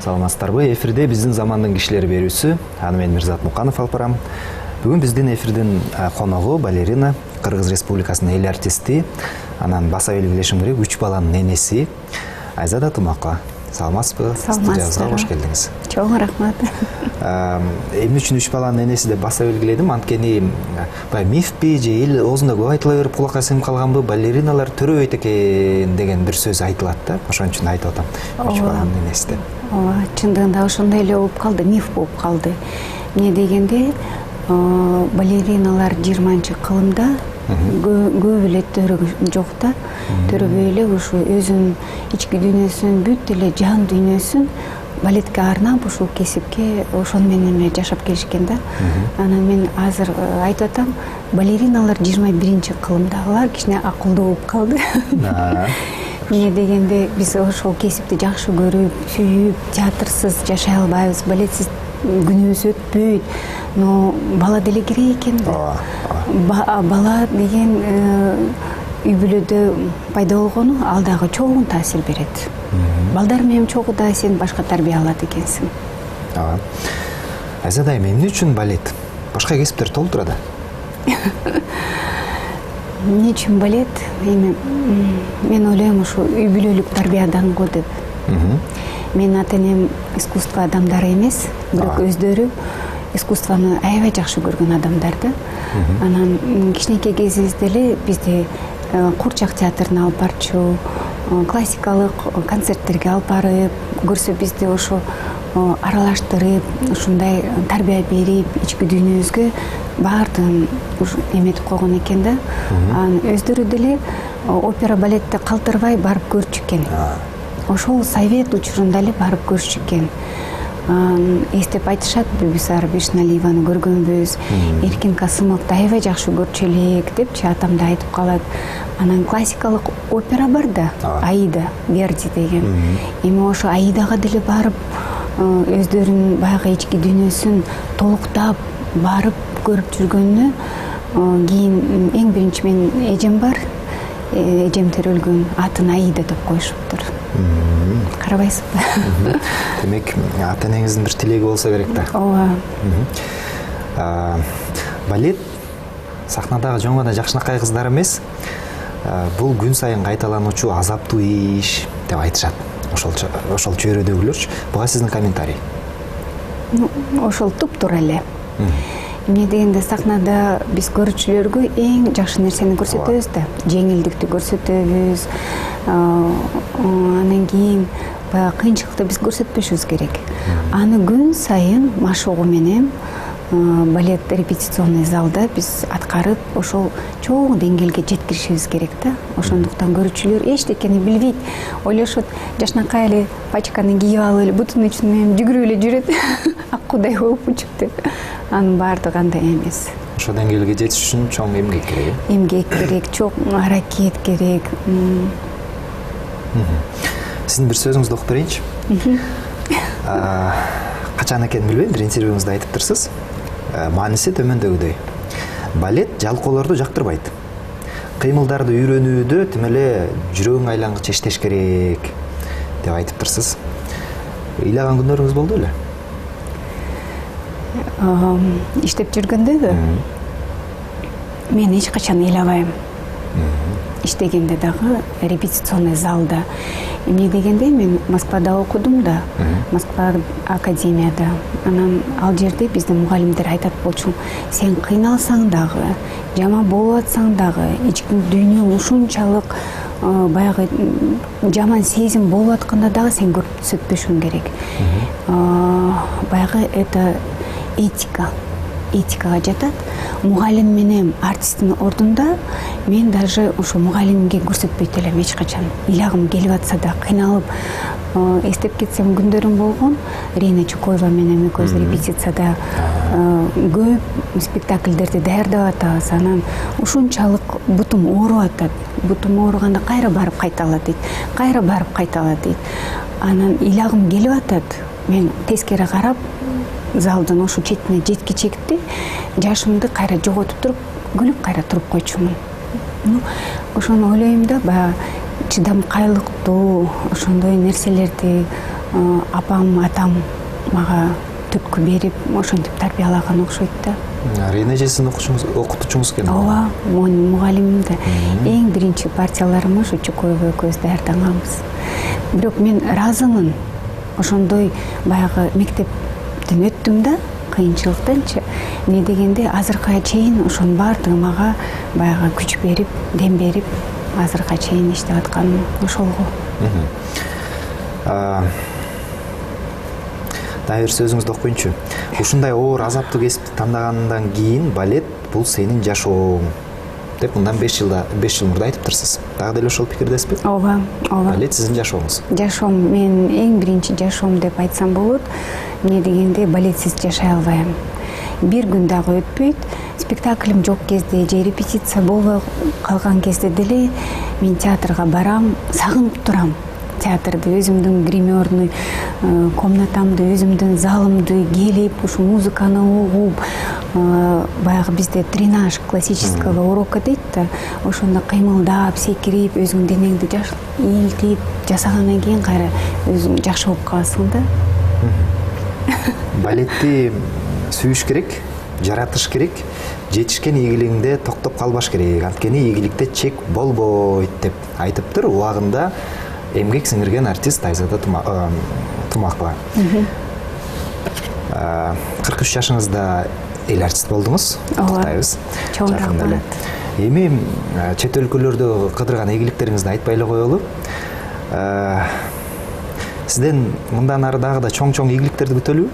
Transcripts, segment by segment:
Саламатсыздарбы? Эфирде биздин замандын кишилери берүүсү. Аны мен Мирзат Муканов алып барам. Бүгүн биздин эфирдин коногу балерина, Кыргыз Республикасынын эл артисти, анан баса белгилешим керек 3 баланын энеси Айзада Тумакова. Саламатсызбы? Саламатсыздар. Кош келдиңиз. Чоң рахмат. Эмне үчүн 3 баланын энеси деп баса белгиледим? Анткени мифпи же эл оозунда көп айтыла берип кулакка сиңип калганбы, балериналар төрөбөйт экен деген бир сөз айтылат да. Ошон үчүн айтып атам. 3 баланын энеси деп. Ооба, чындыгында ошондой эле болуп калды, миф болуп калды. Эмне дегенде, балериналар 20-кылымда көп эле төрөгөн жок да. Төрөбөй эле ушу өзүнүн ички дүйнөсүн, бүт эле жан дүйнөсүн балетке арнап ушул кесипке ошону менен эле жашап келишкен да. Анан мен азыр айтып атам, балериналар 21-кылымдагылар кичине акылдуу болуп калды. Эмне дегенде биз ошол кесипти жакшы көрүп, сүйүп, театрсыз жашай албайбыз, балетсиз күнүбүз өтпөйт. Но бала деле керек экен да. Бала деген үй бүлөдө пайда болгону ал дагы чоң таасир берет. Балдар менен чогуу да сен башка тарбия алат экенсиң. Айзада, эмне үчүн балет? Башка кесиптер толтура да. Эмне үчүн балет? Мен ойлойм, ушу үй бүлөлүк тарбиядан го деп. Менин ата-энем искусство адамдары эмес, бирок өздөрү искусствону аябай жакшы көргөн адамдар да. Анан кичинекей кезибизде эле бизди Курчак театрына алып барчу, классикалык концерттерге алып барып, көрсө бизди ошо аралаштырып, ушундай тарбия берип, ички дүйнөбүзгө баардыгын эметип койгон экен да. Анан өздөрү деле опера балетти калтырбай барып көрчү экен. Ошол совет учурунда эле барып көрчү экен. Эстеп айтышат, Бибисара Бишналиеваны көргөнбүз, Эркин Касымовду аябай жакшы көрчү элек депчи атам да айтып калат. Анан классикалык опера бар да, Аида, Верди деген. Эми ошо Аидага деле барып, өздөрүнүн баягы ички дүйнөсүн толуктап барып көрүп жүргөнүнө кийин эң биринчи менин эжем бар. Эжем төрөлгөн, атын Аида деп коюшуптур. Карабайсызбы? Демек, ата-энеңиздин бир тилеги болсо керек да. Ооба. Балет сахнадагы жөн гана жакшынакай кыздар эмес, бул күн сайын кайталануучу азаптуу иш деп айтышат. Ошол чөйрөдөгүлөрчү. Буга сиздин комментарий? Ошол туптуура эле. Эмне дегенде сахнада биз көрүүчүлөргө эң жакшы нерсени көрсөтөбүз да, жеңилдикти көрсөтөбүз. Анан кийин баягы кыйынчылыкты биз көрсөтпөшүбүз керек. Аны күн сайын машыгуу менен балет репетиционный залда биз аткарып, ошол чоң деңгээлге жеткиришибиз керек да. Ошондуктан көрүүчүлөр эчтекени билбейт, ойлошот, жакшынакай эле пачканы кийип алып эле бутун үчүн менен жүгүрүп эле жүрөт, аккудай болуп учуп деп. Анын баардыгы андай эмес. Ошол деңгээлге жетиш үчүн чоң эмгек керек. Эмгек керек, чоң аракет керек. Сиздин бир сөзүңүздү окуп берейинчи. Качан экенин билбейм, бир интервьюңузда айтыптырсыз. Мааниси төмөндөгүдөй. Балет жалкоолорду жактырбайт. Кыймылдарды үйрөнүүдө тим эле жүрөгүң айлангыча иштеш керек деп айтыптырсыз. Ыйлаган күндөрүңүз болду беле? Иштеп жүргөндөгү мен эч качан ыйлабайм. Иштегенде дагы репетиционный залда. Эмне дегенде мен Москвада окудум да, Москва академияда. Анан ал жерде биздин мугалимдер айтат болчу, сен кыйналсаң дагы, жаман болуп атсаң дагы, ички дүйнөң ушунчалык баягы жаман сезим болуп атканда дагы сен көрсөтпөшүң керек. Баягы это этикага жатат. Мугалим менен артисттин ордунда мен даже ошо мугалимге көрсөтпөйт элем эч качан. Ыйлагым келип атса да, кыйналып эстеп кетсем күндөрүм болгон. Рина Чукоева менен экөөбүз репетицияда көп спектакльдерди даярдап атабыз. Анан ушунчалык бутум ооруп атат. Бутум ооруганда кайра барып кайталат дейт. Кайра барып кайталат дейт. Анан ыйлагым келип атат. Мен тескери карап, залдын ошо четине жеткичекти жашымды кайра жоготуп туруп, күлүп кайра туруп койчумун. Ошону ойлойм да, баягы чыдамкайлыктуу ошондой нерселерди апам атам мага түрткү берип ошентип тарбиялаган окшойт да. Рейне эжесин окутуучуңуз экен. Ооба, мугалимим да. Эң биринчи партияларымы ушу чүкөйгө көз даярданганбыз. Бирок мен ыраазымын. Ошондой баягы мектептен өттүм да, кыйынчылыктанчы. Эмне дегенде азыркыга чейин ошонун баардыгы мага баягы күч берип, дем берип, азыркыга чейин иштеп атканым ошолго. Дагы бир сөзүңүздү окуйынчу. Ушундай оор азаптуу кесипти тандагандан кийин балет бул сенин жашооң деп мындан 5 жыл мурда айтыптырсыз. Дагы деле ошол пикирдесизби? Ооба, ооба. Балет сиздин жашооңуз. Жашоом менин эң биринчи жашоом деп айтсам болот. Эмне дегенде балетсиз жашай албайм. Бир күн дагы өтпөйт. Спектаклим жок кезде же репетиция болбой калган кезде деле мен театрга барам, сагынып турам. Театрды, өзүмдүн гримерный комнатамды, өзүмдүн залымды келип, ушу музыканы угуп, баягы бизде тренаж классического урока дейт да, ошондо кыймылдап, секирип, өзүңдүн денеңди ийилтип жасагандан кийин кайра өзүң жакшы болуп каласың да. Балетти сүйүш керек, жаратыш керек, жетишкен ийгилигиңде токтоп калбаш керек. Анткени ийгиликте чек болбойт деп айтыптыр убагында эмгек сиңирген артист Айзада Тумакова. 43 жашыңызда эл артист болдуңуз. Токтойбуз. Чоң рахмат. Эми чет өлкөлөрдө кыдырган ийгиликтериңизди айтпай эле коелу. Сизден мындан ары дагы да чоң ийгиликтерди күтөлүбү?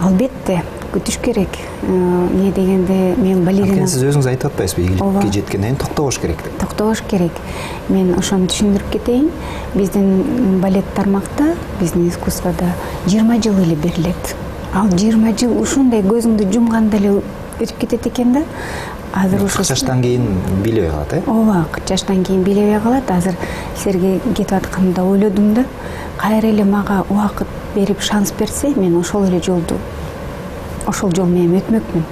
Албетте, күтүш керек. Эмне дегенде мен балерина. Сиз өзүңүз айтып атпайсызбы, ийгиликке жеткенден кийин токтош керек деп. Токтош керек. Мен ошону түшүндүрүп кетейин. Биздин балет тармакта, биздин искусствода 20 жыл эле берилет. Ал 20 жыл ушундай көзүңдү жумганда эле өтүп кетет экен да. Азыр ушу 40 жаштан кийин билебей калат, э? Ооба, 40 жаштан кийин билебей калат. Азыр силерге кетип атканымда ойлодум да. Кайра эле мага убакыт берип шанс берсе, мен ошол эле жолду ошол жол менен өтмөкмүн.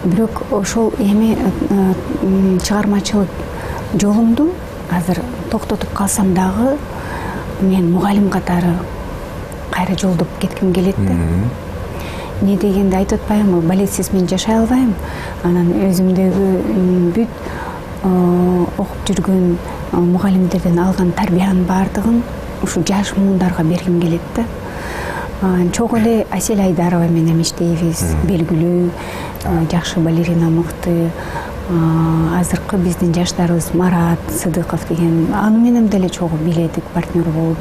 Бирок ошол эми чыгармачылык жолумду азыр токтотуп калсам дагы мен мугалим катары кайра жолдоп кетким келет да. Эмне дегенде айтып атпаймынбы, балетсиз мен жашай албайм. Анан өзүмдөгү бүт окуп жүргөн мугалимдерден алган тарбиянын баардыгын ушу жаш муундарга бергим келет да. Чогуу эле Асель Айдарова менен иштейбиз. Белгилүү жакшы балерина, мыкты. Азыркы биздин жаштарыбыз Марат Сыдыков деген, аны менен деле чогуу биледик, партнер болуп.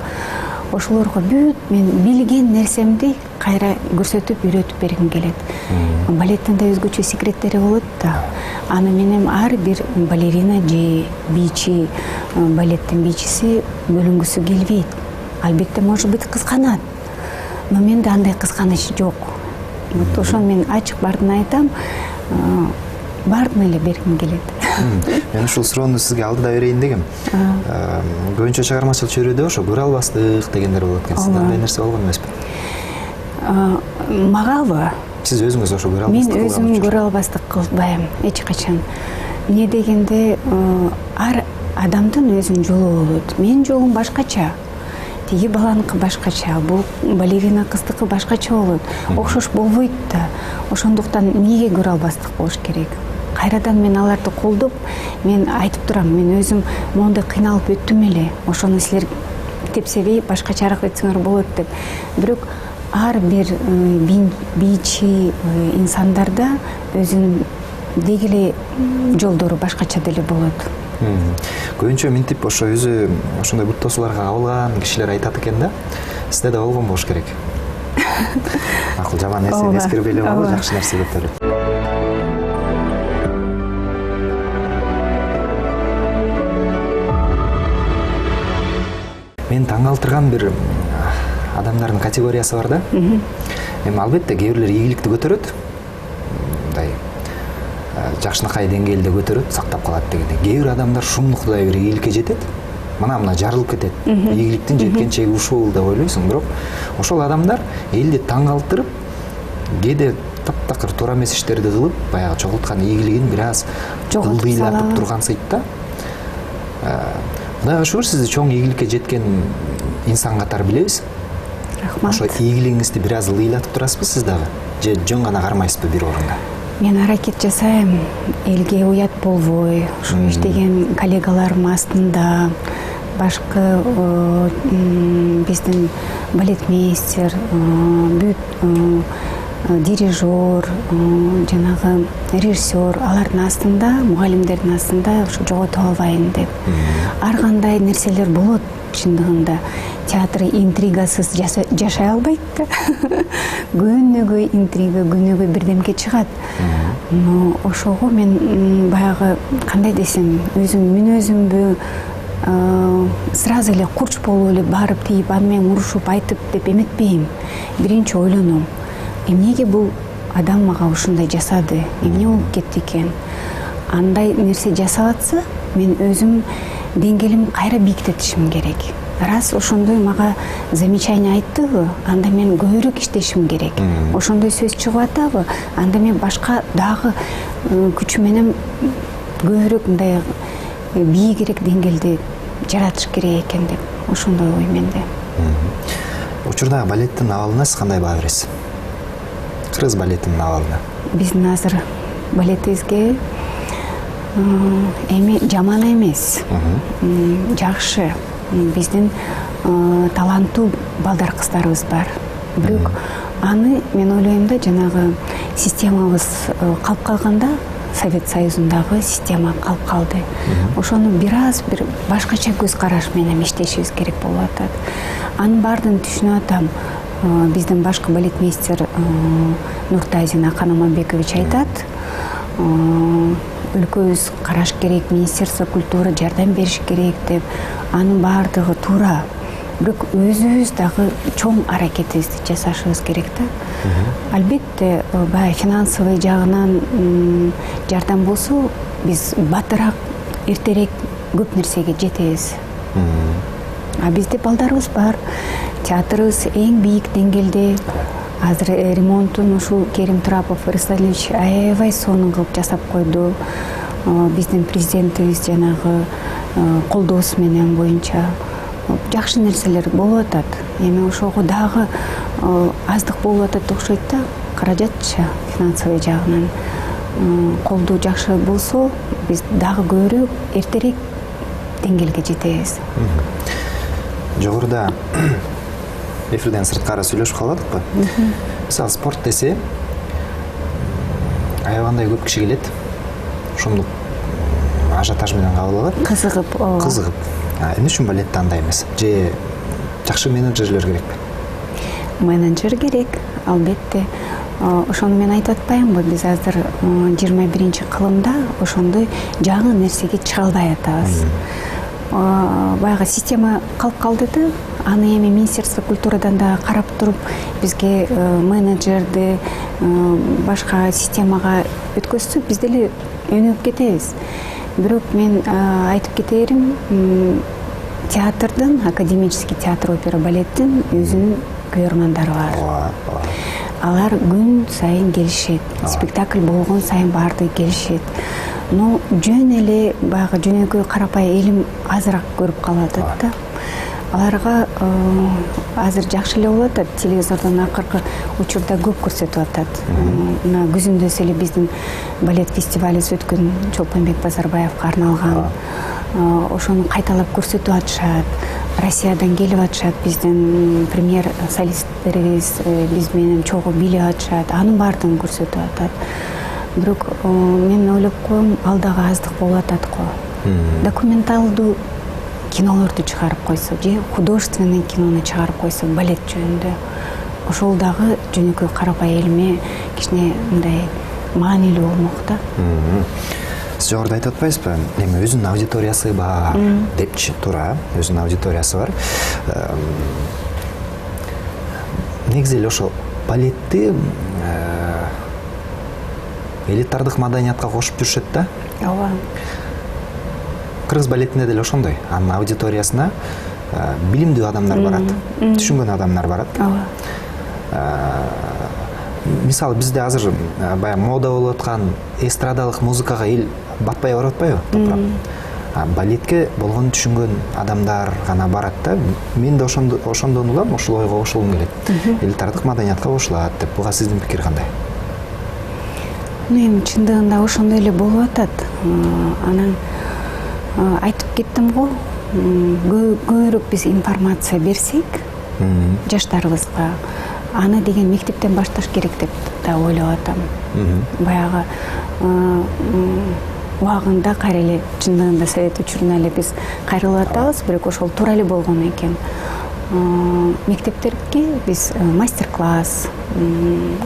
Ошолорго бүт мен билген нерсемди кайра көрсөтүп, үйрөтүп бергим келет. Балеттин да өзгөчө секреттери болот да. Аны менен ар бир балерина же бийчи, балеттин бийчиси бөлүнгүсү келбейт. Албетте, может быть, кызганат. Но менде андай кызганыч жок. Вот ошону мен ачык бардын айтам, бардын эле бергим келет. Мен ушул суроону сизге алдыда берейин дегем. Көбүнчө чыгармачылык чөйрөдө ошо көрө албастык дегендер болот экен. Сизде андай нерсе болгон эмеспи? Магабы? Сиз өзүңүз ошо көрө албастык? Мен өзүм көрө албастык кылбайм эч качан. Эмне дегенде ар адамдын өзүнүн жолу болот. Менин жолум башкача. Тиги баланыкы башкача, бул балерина кыздыкы башкача болот. Окшош болбойт да. Ошондуктан эмнеге көрө албастык болуш керек? Кайрадан мен аларды колдоп, мен айтып турам, мен өзүм моундай кыйналып өттүм эле. Ошону силер тепсебей башкачараак өтсөңөр болот деп. Бирок ар бир бийчи инсандарда өзүнүн деги эле жолдору башкача деле болот. Көбүнчө минтип ошо өзү ошондой бут тосууларга кабылган кишилер айтат экен да. Сизде да болгон болуш керек. Макул, жаман нерсени эскербей эле болобу, жакшы нерсе көтөрүп. Мен таң калтырган бир адамдардын категориясы бар да. Эми албетте кээ бирлер ийгиликти көтөрөт. Мындай жакшынакай деңгээлде көтөрөт, сактап калат дегендей. Кээ бир адамдар шумдуктай бир ийгиликке жетет. Мына жарылып кетет. Ийгиликтин жеткен чеги ушул деп ойлойсуң, бирок ошол адамдар элди таң калтырып, кээде таптакыр туура эмес иштерди кылып, баягы чогулткан ийгилигин бир аз ылдыйлатып тургансыйт да. Кудайга шүгүр, сизди чоң ийгиликке жеткен инсан катары билебиз. Рахмат. Ошо ийгилигиңизди бир аз ыйлатып турасызбы сиз дагы? Же жөн гана кармайсызбы бир орунга? Мен аракет жасайм, элге уят болбой, ушу иштеген коллегаларым астында, башкы биздин балетмейстер, бүт дирижер, жанагы режиссер, алардын астында, мугалимдердин астында ушу жоготуп албайын деп. Ар кандай нерселер болот чындыгында. Театр интригасыз жашай албайт да. Күнүгө интрига, күнүгө бирдемке чыгат. Но ошого мен баягы кандай десем, өзүм мүнөзүмбү сразу эле курч болуп эле барып тийип, аны менен урушуп айтып деп эметпейм. Биринчи ойлоном. Эмнеге бул адам мага ушундай жасады? Эмне болуп кетти экен? Андай нерсе жасап атса, мен өзүм деңгээлимди кайра бийиктетишим керек. Раз ошондой мага замечание айттыбы, анда мен көбүрөөк иштешим керек. Ошондой сөз чыгып атабы, анда мен башка дагы күч менен көбүрөөк мындай бийигирээк деңгээлде жаратыш керек экен деп. Ошондой ой менде. Учурдагы балеттин абалына сиз кандай баа бересиз? Кыргыз балетинин абалына. Биздин азыр балетибизге эми жаман эмес, жакшы. Биздин таланттуу балдар кыздарыбыз бар. Бирок аны мен ойлойм да, жанагы системабыз калып калганда, Совет Союзундагы система калып калды. Ошону бир башкача көз караш менен иштешибиз керек болуп атат. Анын баардыгын түшүнүп атам. Биздин башкы балетмейстер Нуртазин Акан Аманбекович айтат. Өлкөбүз караш керек, Министерство культуры жардам бериш керек деп. Анын баардыгы туура. Бирок өзүбүз дагы чоң аракетибизди жасашыбыз керек да. Албетте, баягы финансовый жагынан жардам болсо, биз батыраак, эртерээк көп нерсеге жетебиз. А бизде балдарыбыз бар. Театрыбыз эң бийик деңгээлде. Азыр ремонтун ушул Керим Трапов Арсланович аябай сонун кылып жасап койду. Биздин президентибиз жанагы колдоосу менен боюнча жакшы нерселер болуп атат. Эми ошого дагы аздык болуп атат окшойт да, каражатчы финансовый жагынан. Колдоо жакшы болсо, биз дагы көбүрөөк эртерээк деңгээлге жетебиз. Жогоруда эфирден сырткары сүйлөшүп калдыкпы? Мисалы, спорт десе аябагандай көп киши келет. Ошондук ажиотаж менен кабыл алат. Кызыгып. Эмне үчүн балетте андай эмес? Же жакшы менеджерлер керекпи? Менеджер керек, албетте. Ошону мен айтып атпаймынбы, биз азыр 21-кылымда ошондой жаңы нерсеге чыга албай атабыз. Баягы система калып калды да, аны эми Министерство культурадан да карап туруп, бизге менеджерди башка системага өткөзсө, биз деле өнүгүп кетебиз. Бирок мен айтып кетерим, театрдын, академический театр, опера, балеттин өзүнүн көрөрмандары бар. Алар күн сайын келишет, спектакль болгон сайын баардыгы келишет. Но жөн эле баягы жөнөкөй карапай элим азыраак көрүп калат да. Аларга азыр жакшы эле болуп атат, телевизордон акыркы учурда көп көрсөтүп атат. Мына күзүндө эле биздин балет фестивалыбыз өткөн, Чолпонбек Базарбаевга арналган. Ошону кайталап көрсөтүп атышат. Россиядан келип атышат, биздин премьер солисттерибиз биз менен чогуу билип атышат. Анын баардыгын көрсөтүп атат. Бирок мен ойлоп коем, ал дагы аздык болуп атат го. Документалдуу кинолорду чыгарып койсо, же художественный кинону чыгарып койсо балет жөнүндө, ошол дагы жөнөкөй карапай элиме кичине мындай маанилүү болмок да. Сиз жогоруда айтып атпайсызбы? Эми өзүнүн аудиториясы бар депчи, туура, өзүнүн аудиториясы бар. Негизи эле ошол балетти элитардык маданиятка кошуп жүрүшөт да. Ооба. Кыргыз балетинде деле ошондой. Анын аудиториясына билимдүү адамдар барат, түшүнгөн адамдар барат. Мисалы, бизде азыр баягы мода болуп аткан эстрадалык музыкага эл батпай барып атпайбы? балетке болгон түшүнгөн адамдар гана барат да. Мен да ошондон улам ушул ойго кошулгум келет. Элитардык маданиятка кошулат деп. Буга сиздин пикир кандай? Эми чындыгында ошондой эле болуп атат. Анан айтып кеттим го, көбүрөөк биз информация берсек жаштарыбызга, аны деген мектептен башташ керек деп да ойлоп атам. Баягы убагында кайра эле чындыгында совет учуруна эле биз кайрылып атабыз, бирок ошол туура эле болгон экен. Мектептерге биз мастер-класс,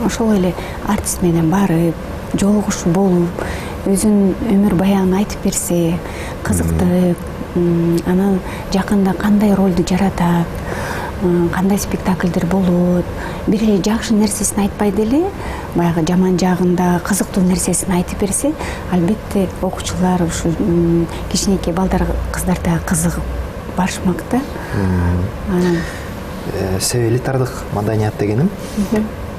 ошол эле артист менен барып, жолугушуу болуп, өзүнүн өмүр баянын айтып берсе, кызыктырып, анан жакында кандай ролду жаратат, кандай спектакльдер болот, бир эле жакшы нерсесин айтпай деле, баягы жаман жагында кызыктуу нерсесин айтып берсе, албетте окуучулар ушу кичинекей балдар, кыздар да кызыгып барышмак да. Элитардык маданият дегеним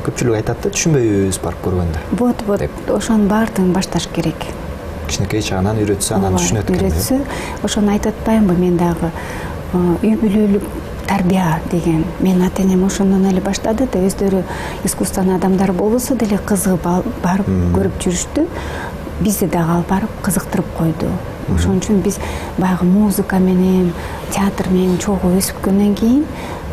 көпчүлүк айтат да, түшүнбөйбүз барып көргөндө. Вот, ошонун баардыгын башташ керек. Кичинекей чагынан үйрөтсө, анан түшүнөт экен. Үйрөтсө, ошону айтып атпаймынбы, мен дагы үй бүлөлүк тарбия деген, мен ата-энем ошондон эле баштады да, өздөрү искусствонун адамдары болбосо деле кызыгып барып көрүп жүрүштү. Бизди дагы алып барып кызыктырып койду. Ошон үчүн биз баягы музыка менен, театр менен чогуу өсүпкөндөн кийин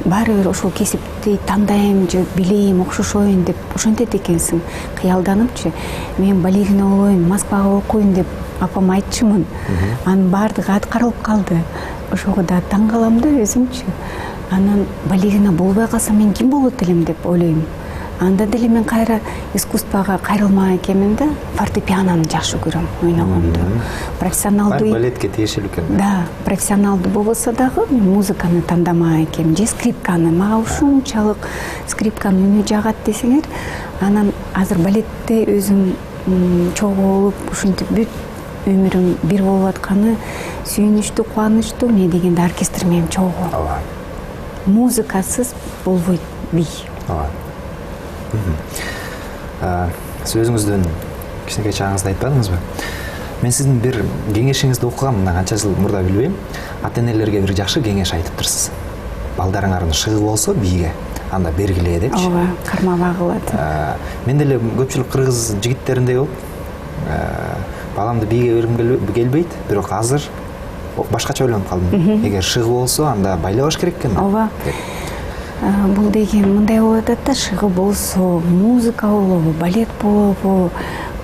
баары бир ошол кесипти тандайм же билейм, окшошоюн деп ошентет экенсиң. Кыялданыпчы, мен балерина болоюн, Москвага окуйн деп апам айтчумун. Анын баардыгы аткарылып калды. Ошого да таң калам да өзүмчү. Анан балерина болбой калсам мен ким болот элем деп ойлойм. Анда деле мен кайра искусствага кайрылмак экенмин да, фортепианону жакшы көрөм ойногонду. Профессионалдуу балетке тиешелүү экен. Да, профессионалдуу болбосо дагы мен музыканы тандамак экенмин, же скрипканы. Мага ушунчалык скрипканын үнү жагат десеңер, анан азыр балетте өзүм чогуу болуп, ушинтип бүт өмүрүм бир болуп атканы сүйүнүчтүү, кубанычтуу. Эмне дегенде оркестр менен чогуу. Музыкасыз болбойт бий. Сиз өзүңүздүн кичинекей чагыңызда айтпадыңызбы? Мен сиздин бир кеңешиңизди окугам, мына канча жыл мурда билбейм. Ата-энелерге бир жакшы кеңеш айтыптырсыз. Балдарыңардын шыгы болсо бийге, анда бергиле депчи. Ооба, кармабагылат. Мен деле көпчүлүк кыргыз жигиттериндей болуп, баламды бийге бергим келбейт, бирок азыр башкача ойлонуп калдым. Эгер шыгы болсо, анда байлабаш керек экен. Ооба. Бул деген мындай болуп атат да, шыгы болсо, музыка болобу, балет болобу,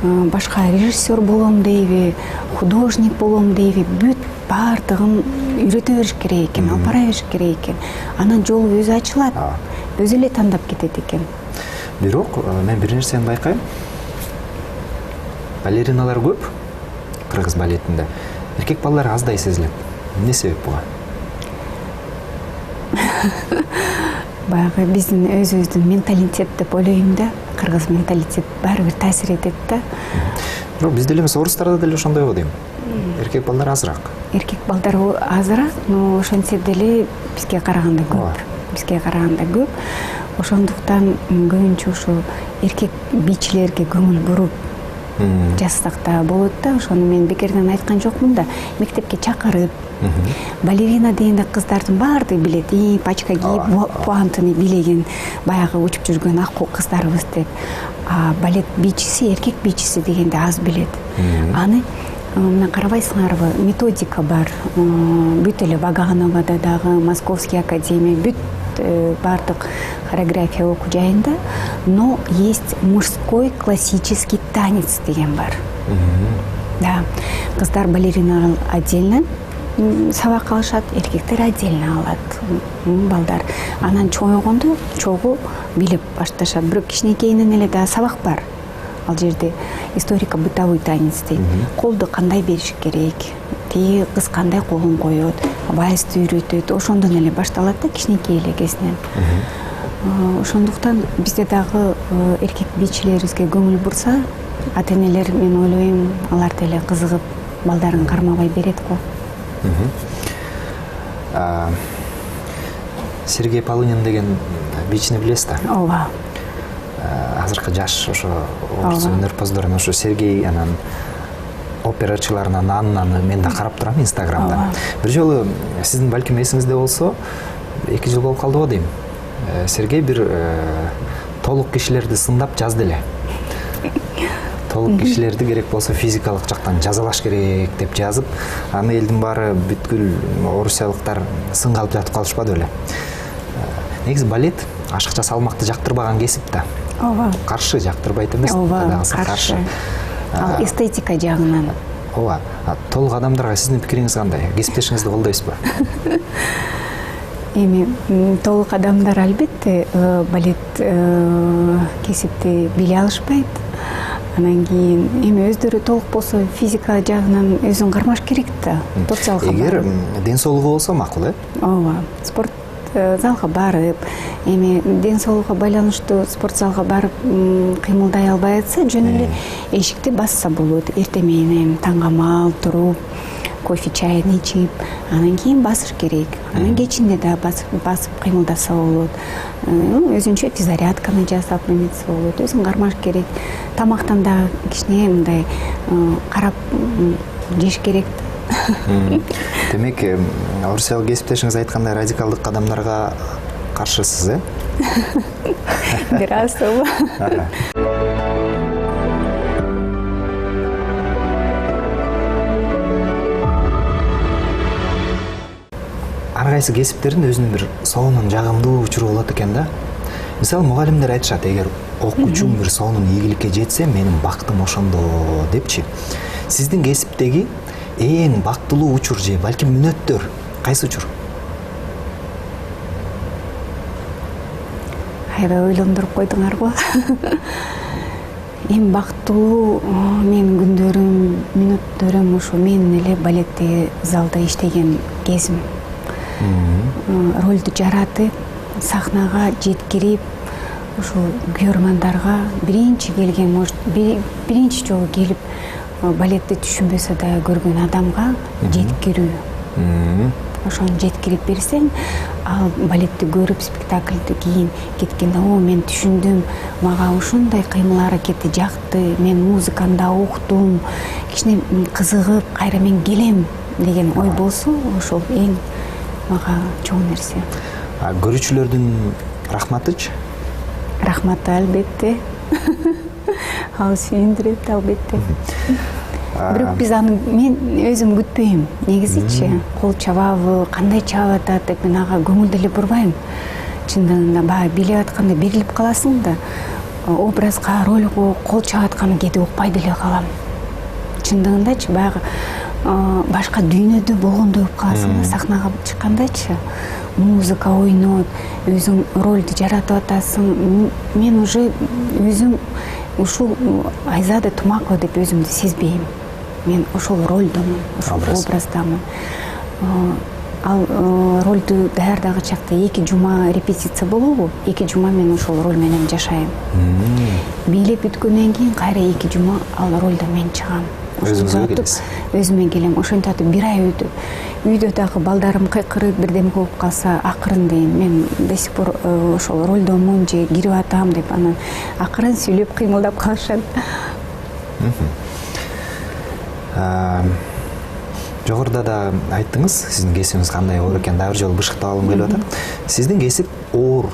башка режиссер болом дейби, художник болом дейби, бүт баардыгын үйрөтө бериш керек экен, алып бара бериш керек экен. Анан жолу өзү ачылат, өзү эле тандап кетет экен. Бирок мен бир нерсени байкайм. Балериналар көп кыргыз балетинде. Эркек балдар аздай сезилет. Эмне себеп буга? Баягы биздин өзүбүздүн менталитет деп ойлойм да. Кыргыз менталитет баары бир таасир этет да. Бирок бизде эле эмес, орустарда деле ошондойго дейм. Эркек балдар азыраак. Эркек балдар азыраак, но ошентсе деле бизге караганда көп. Бизге караганда көп. Ошондуктан көбүнчө ушу эркек бийчилерге көңүл буруп жазсак да болот да. Ошону мен бекерден айткан жокмун да. Мектепке чакырып, балерина дегенде кыздардын баардыгы билет. Пачка кийип, пуантыны билеген, баягы учуп жүргөн аккуу кыздарыбыз деп. Балет бийчиси, эркек бийчиси дегенде аз билет. Аны мына карабайсыңарбы, методика бар. Бүт эле Багановада дагы, Московский академия, бүт бардык хореография окуу жайында, но есть мужской классический танец деген бар. Да, кыздар балерина отдельно сабак алышат, эркектер отдельно алат, балдар. Анан чоңойгондо чогуу билип башташат. Бирок кичинекейинен эле да сабак бар. Ал жерде историко-бытовой танец дейт. Колду кандай бериш керек, тиги кыз кандай колун коет, вальсти үйрөтөт. Ошондон эле башталат да, кичинекей эле кезинен. Ошондуктан бизде дагы эркек бийчилерибизге көңүл бурса, ата-энелер, мен ойлойм, алар деле кызыгып балдарын кармабай берет го. Сергей Полунин деген бийчини билесиз да? Ооба. Азыркы жаш ошо орус өнөрпоздорун ошо Сергей анан операчыларынан аннаны мен да карап турам Инстаграмда. Бир жолу сиздин балким эсиңизде болсо 2 жыл болуп калды го дейм. Сергей бир толук кишилерди сындап жазды эле. Толук кишилерди керек болсо физикалык жактан жазалаш керек деп жазып, аны элдин баары бүткүл орусиялыктар сынга алып жатып калышпады беле. Негизи балет ашыкча салмакты жактырбаган кесип да. Ооба. Каршы жактырбайт эмес, каршы. Ал эстетика жагынан. Ооба. Толук адамдарга сиздин пикириңиз кандай? Кесиптешиңизди колдойсузбу? Эми толук адамдар албетте балет кесипти биле алышпайт. Анан кийин эми өздөрү толук болсо физика жагынан өзүн кармаш керек да. Спорт залга барып. Эгер ден соолугу болсо макул, Ооба. Спорт залга барып, эми ден соолукка байланыштуу спорт залга барып кыймылдай албай атса, жөн эле эшикти басса болот. Эртең менен таңгамал туруп, кофе чайын ичип, анан кийин басыш керек. Анан кечинде да басып кыймылдаса болот. Өзүнчө физзарядканы жасап эметсе болот. Өзүн кармаш керек. Тамактан да кичине мындай карап жеш керек. Демек, орусиялык кесиптешиңиз айткандай радикалдык кадамдарга каршысыз, Бир аз ооба. Ар кайсы кесиптердин өзүнүн бир соонун жагымдуу учуру болот экен да. Мисалы мугалимдер айтышат, эгер окуучум бир соонун ийгиликке жетсе, менин бактым ошондо депчи. Сиздин кесиптеги эң бактылуу учур же балким мүнөттөр кайсы учур? Аябай ойлондуруп койдуңарбы? Эң бактылуу менин күндөрүм, мүнөттөрүм ушу мен эле балеттеги залда иштеген кезим. Ролду жаратып, сахнага жеткирип, ушул көрөрмандарга биринчи келген, может, биринчи жолу келип балетти түшүнбөсө да көргөн адамга жеткирүү. Ошону жеткирип берсең, ал балетти көрүп, спектакльди кийин кеткенде, мен түшүндүм, мага ушундай кыймыл аракети жакты, мен музыканы да уктум, кичине кызыгып, кайра мен келем деген ой болсо, ошол эң мага чоң нерсе. Көрүүчүлөрдүн рахматычы? Рахматы албетте. Ал сүйүндүрөт албетте. Бирок биз аны мен өзүм күтпөйм. Негизичи кол чабабы, кандай чабып атат деп мен ага көңүл деле бурбайм. Чындыгында баягы билеп атканда берилип каласың да, образга, ролго кол чабып атканын кээде укпай деле калам. Чындыгындачы баягы башка дүйнөдө болгондой болуп каласың да, сахнага чыккандачы. Музыка ойнойт, өзүң ролду жаратып атасың. Мен уже өзүм ушул Айзада Тумакова деп өзүмдү сезбейм. Мен ошол ролдомун, ошол образдамын. Ал ролду даярдагы чакта 2 жума репетиция болобу? 2 жума мен ошол роль менен жашайм. Бийлеп бүткөндөн кийин кайра 2 жума ал ролдо мен чыгам. Өзүңүзгө келесиз? Өзүмө келем. Ошентип атып 1 ай өтүп, үйдө дагы балдарым кыйкырып бирдеме болуп калса, акырын дейм, мен до сих пор ошол ролдомун же кирип атам деп, анан акырын сүйлөп кыймылдап калышат. Жогоруда да айттыңыз, сиздин кесибиңиз кандай оор экен, дагы бир жолу бышыктап алгым келип атат. Сиздин кесип оор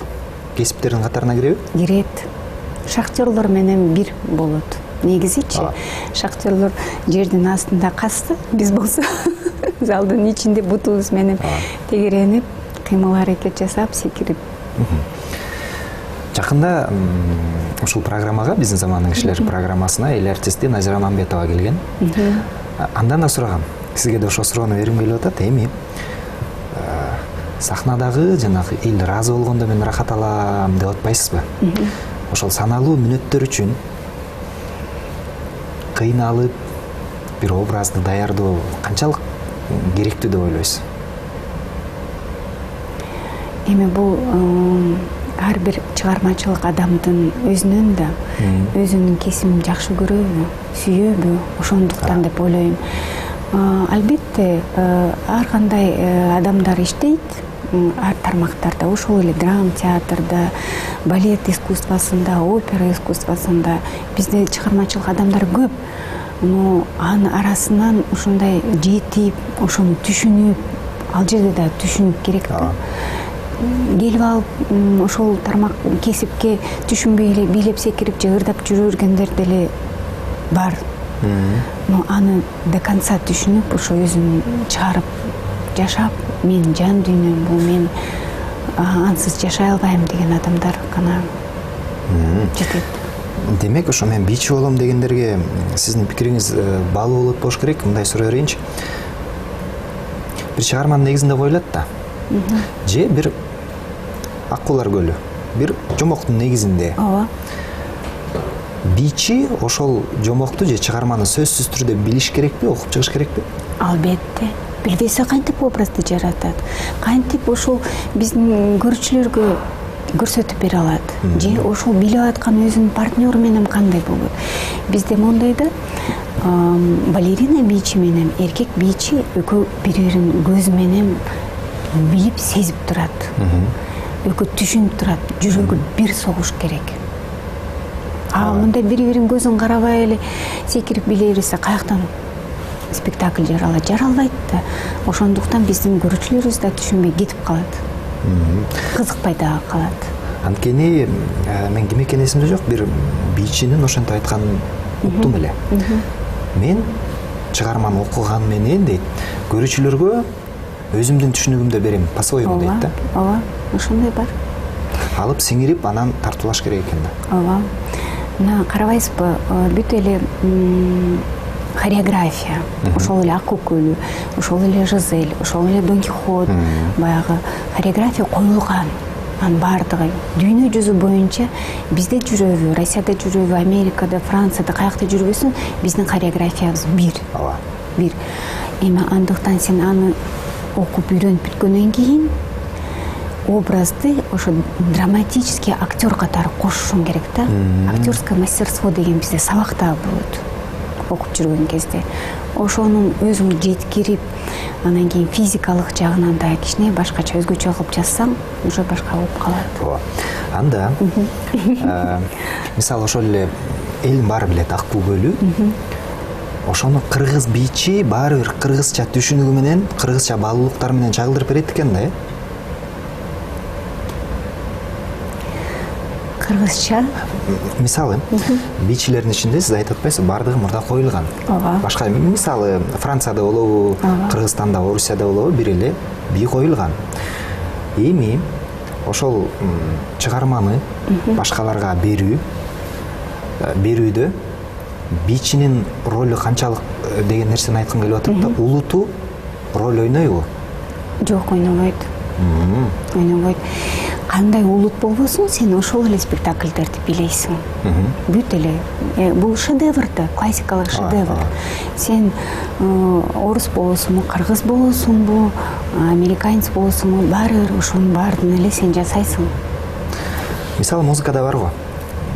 кесиптердин катарына киреби? Кирет. Шахтерлор менен бир болот. Негизичи шахтерлор жердин астында касты, биз болсо залдын ичинде бутубуз менен тегеренип, кыймыл аракет жасап, секирип. Жакында ушул программага, биздин замандын кишилери программасына эл артисти Назира Мамбетова келген. Андан да сурагам. Сизге да ошол суроону бергим келип атат. Эми сахнадагы жанагы эл ыраазы болгондо мен рахат алам деп атпайсызбы? Ошол саналуу мүнөттөр үчүн кыйналып бир образды даярдоо канчалык керектүү деп ойлойсуз? Эми бул ар бир чыгармачылык адамдын өзүнүн да өзүнүн кесибин жакшы көрөбү, сүйөбү, ошондуктан деп ойлойм. Албетте ар кандай адамдар иштейт, ар тармактарда, ошол эле драма театрда, балет искусствосунда, опера искусствосунда бизде чыгармачылык адамдар көп. анын арасынан ушундай жетип ошону түшүнүп, ал жерде да түшүнүп керек да. Келип алып ошол тармак кесипке түшүнбөй эле бийлеп секирип же ырдап жүрө бергендер деле бар. Но аны до конца түшүнүп, ошо өзүн чыгарып жашап, мен жан дүйнөм бул, мен ансыз жашай албайм деген адамдар гана жетет. Демек, ошо мен бийчи болом дегендерге сиздин пикириңиз баалуу болот болуш керек. Мындай сурай берейинчи. Бир чыгарманын негизинде коюлат да. Же бир Аккуулар көлү, бир жомоктун негизинде. Ооба. Бийчи ошол жомокту же чыгарманы сөзсүз түрдө билиш керекпи, окуп чыгыш керекпи? Албетте. Билбесе кантип образды жаратат? Кантип ошол биздин көрүүчүлөргө көрсөтүп бере алат? Же ошол билип аткан өзүнүн партнеру менен кандай болот? Бизде мондай да, балерина бийчи менен эркек бийчи экөө бири-бирин көзү менен билип, сезип турат. Экөө түшүнүп турат. Жүрөгү бир согуш керек. Мындай бири-бирин көзүн карабай эле секирип биле берсе каяктан спектакль жаралат? Жаралбайт да. Ошондуктан биздин көрүүчүлөрүбүз да түшүнбөй кетип калат. Кызыкпай дагы калат. Анткени мен ким экени эсимде жок, бир бийчинин ошентип айтканын уктум эле. Мен чыгарманы окуган менен дейт, көрүүчүлөргө өзүмдүн түшүнүгүмдү берем, по-своему дейт да. Ооба, ошондой бар. Алып сиңирип, анан тартуулаш керек экен да. Ооба. Мына карабайсызбы, бүт эле хореография, ошол эле Аккуу көлү, ошол эле Жизель, ошол эле Дон Кихот, баягы хореография коюлган. Анын баардыгы дүйнө жүзү боюнча бизде жүрөбү, Россияда жүрөбү, Америкада, Францияда каякта жүрбөсүн, биздин хореографиябыз бир. Ооба. Бир. Эми андыктан сен аны окуп үйрөнүп бүткөндөн кийин образды ошо драматический актер катары кошушуң керек да. Актерское мастерство деген бизде сабакта болот. Окуп жүргөн кезде ошонун өзүң жеткирип, анан кийин физикалык жагынан да кичине башкача өзгөчө кылып жазсаң, уже башка болуп калат. Ооба. Анда мисалы ошол эле элдин баары билет Аккуу көлү. Ошону кыргыз бийчи баары бир кыргызча түшүнүгү менен, кыргызча баалуулуктары менен чагылдырып берет экен да, Кыргызча? Мисалы, бийчилердин ичинде сиз айтып атпайсызбы, баардыгы мурда коюлган. Ооба. Башка мисалы Францияда болобу, Кыргызстанда, Орусияда болобу бир эле бий коюлган. Эми ошол чыгарманы башкаларга берүүдө бийчинин ролу канчалык деген нерсени айткым келип атат да. Улуту роль ойнойбу? Жок, ойнобойт. Ойнобойт. Кандай улут болбосун, сен ошол эле спектакльдерди билейсиң. Бүт эле. Бул шедевр да, классикалык шедевр. Сен орус болосуңбу, кыргыз болосуңбу, американец болосуңбу, баары бир ошонун баардыгын эле сен жасайсың. Мисалы музыкада бар го.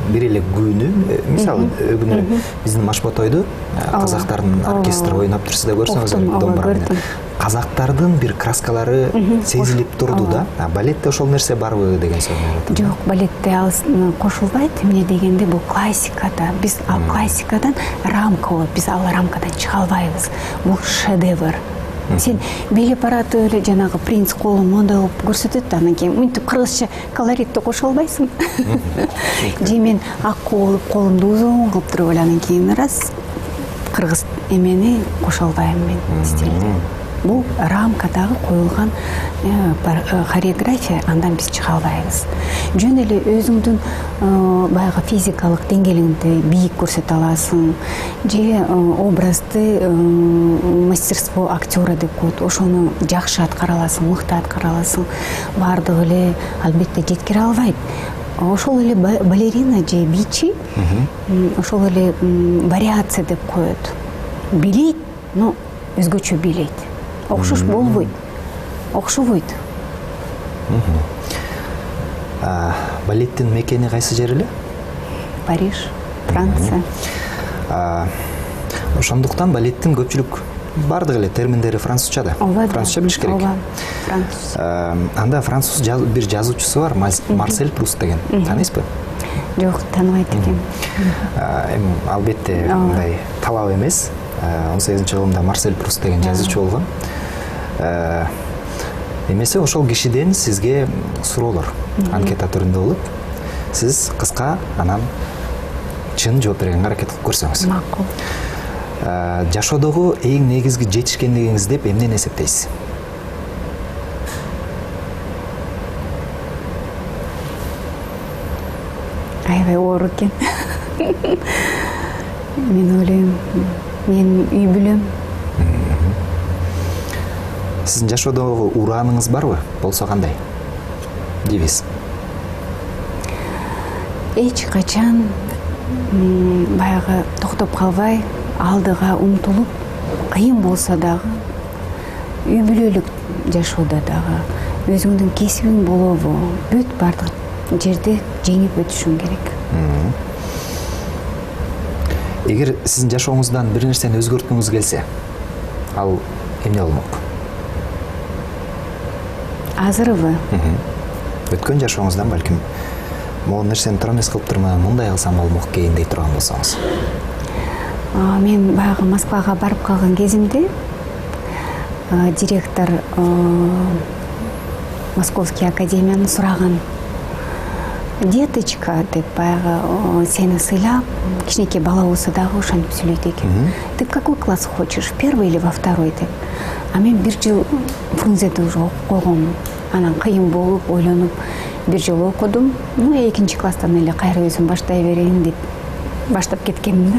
Бир эле күнү, мисалы бүгүн биздин Машботойду казактардын оркестри ойноп тур, сиз да көрсөңүз, домбура менен. Казактардын бир краскалары сезилип турду да. Балетте ошол нерсе барбы деген суроо. Жок, балетте ал кошулбайт. Эмне дегенде бул классикада. Биз ал классикадан рамка болот. Биз ал рамкадан чыга албайбыз. Бул шедевр. Сен билип баратып эле жанагы принц колун мондай кылып көрсөтөт да, анан кийин мынтип кыргызча колоритти кошо албайсың. Же мен Аккуу болуп колумду узун кылып туруп эле анан кийин раз кыргыз эмени кошо албайм мен стилди. Бул рамкадагы коюлган хореография, андан биз чыга албайбыз. Жөн эле өзүңдүн баягы физикалык деңгээлиңди бийик көрсөтө аласың, же образды мастерство актера деп коет, ошону жакшы аткара аласың, мыкты аткара аласың. Баардыгы эле албетте жеткире албайт. Ошол эле балерина же бийчи ошол эле вариация деп коет. Билейт, но өзгөчө билейт. Окшош болбойт. Окшобойт. Балеттин мекени кайсы жер эле? Париж, Франция. Ошондуктан балеттин көпчүлүк баардык эле терминдери французча да. Французча билиш керек. Ооба, француз. Анда француз бир жазуучусу бар, Марсель Пруст деген. Тааныйсызбы? Жок, тааныбайт экенмин. Эми албетте мындай талап эмес. 18-жылында Марсель Пруст деген жазуучу болгон. Эмесе ошол кишиден сизге суроолор анкета түрүндө болот. Сиз кыска анан чын жооп бергенге аракет кылып көрсөңүз. Макул. Жашоодогу эң негизги жетишкендигиңиз деп эмнени эсептейсиз? Аябай оор экен. Мен ойлойм, мен үй бүлөм. Сиздин жашоодогу урааныңыз барбы? Болсо кандай? Девиз. Эч качан баягы токтоп калбай, алдыга умтулуп, кыйын болсо дагы, үй бүлөлүк жашоодо дагы өзүңдүн кесибиң болобу, бүт бардык жерде жеңип өтүшүң керек. Эгер сиздин жашооңуздан бир нерсени өзгөрткүңүз келсе, ал эмне болмок? Азырбы? Өткөн жашооңуздан балким могу нерсени туура эмес кылыптырмын, мындай кылсам болмок экен дей турган болсоңуз. Мен баягы Москвага барып калган кезимде директор Московский академияны сураган. Деточка деп баягы сени сыйлап, кичинекей бала болсо дагы ошентип сүйлөйт экен. Ты в какой класс хочешь, первый или во второй деп. А мен бир жыл Фрунзеде уже окуп койгонмун. Анан кыйын болуп, ойлонуп, бир жыл окудум. Экинчи класстан эле кайра өзүм баштай берейин деп баштап кеткенмин да.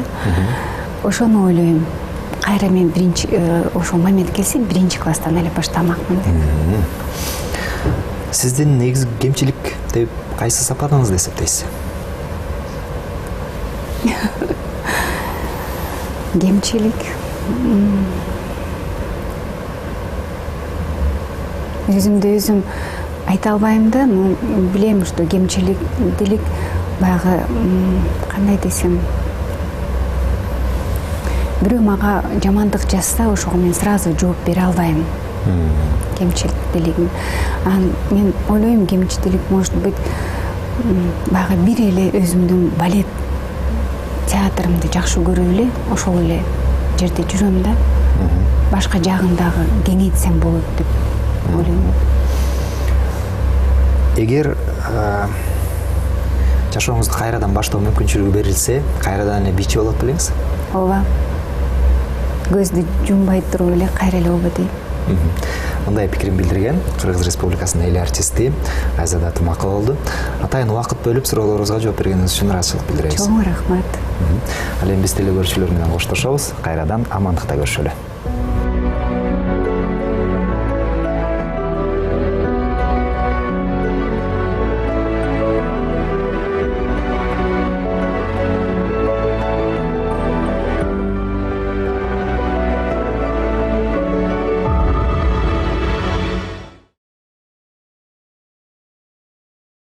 Ошону ойлойм. Кайра мен биринчи ошол момент келсе, биринчи класстан эле баштамакмын деп. Сиздин негизги кемчилик деп кайсы сапатыңызды эсептейсиз? Кемчилик. Өзүмдү өзүм айта албайм да, но билем, что кемчилик баягы кандай десем, бирөө мага жамандык жазса, ошого мен сразу жооп бере албайм. Кемчилигим. Мен ойлойм, кемчилик может быть баягы бир эле өзүмдүн балет театрымды жакшы көрүп эле ошол эле жерде жүрөм да. Башка жагын дагы кеңейтсем болот деп ойлойм. Эгер жашооңузду кайрадан баштоо мүмкүнчүлүгү берилсе, кайрадан эле бичи болот белеңиз? Ооба. Көздү жумбай туруп эле кайра эле болбой дейм. Мындай пикирин билдирген Кыргыз Республикасынын эл артисти Айзада Тумакова болду. Атайын убакыт бөлүп суроолорубузга жооп бергениңиз үчүн ыраазычылык билдиребиз. Чоң рахмат. Ал эми биз телекөрүүчүлөр менен коштошобуз. Кайрадан амандыкта көрүшөлү.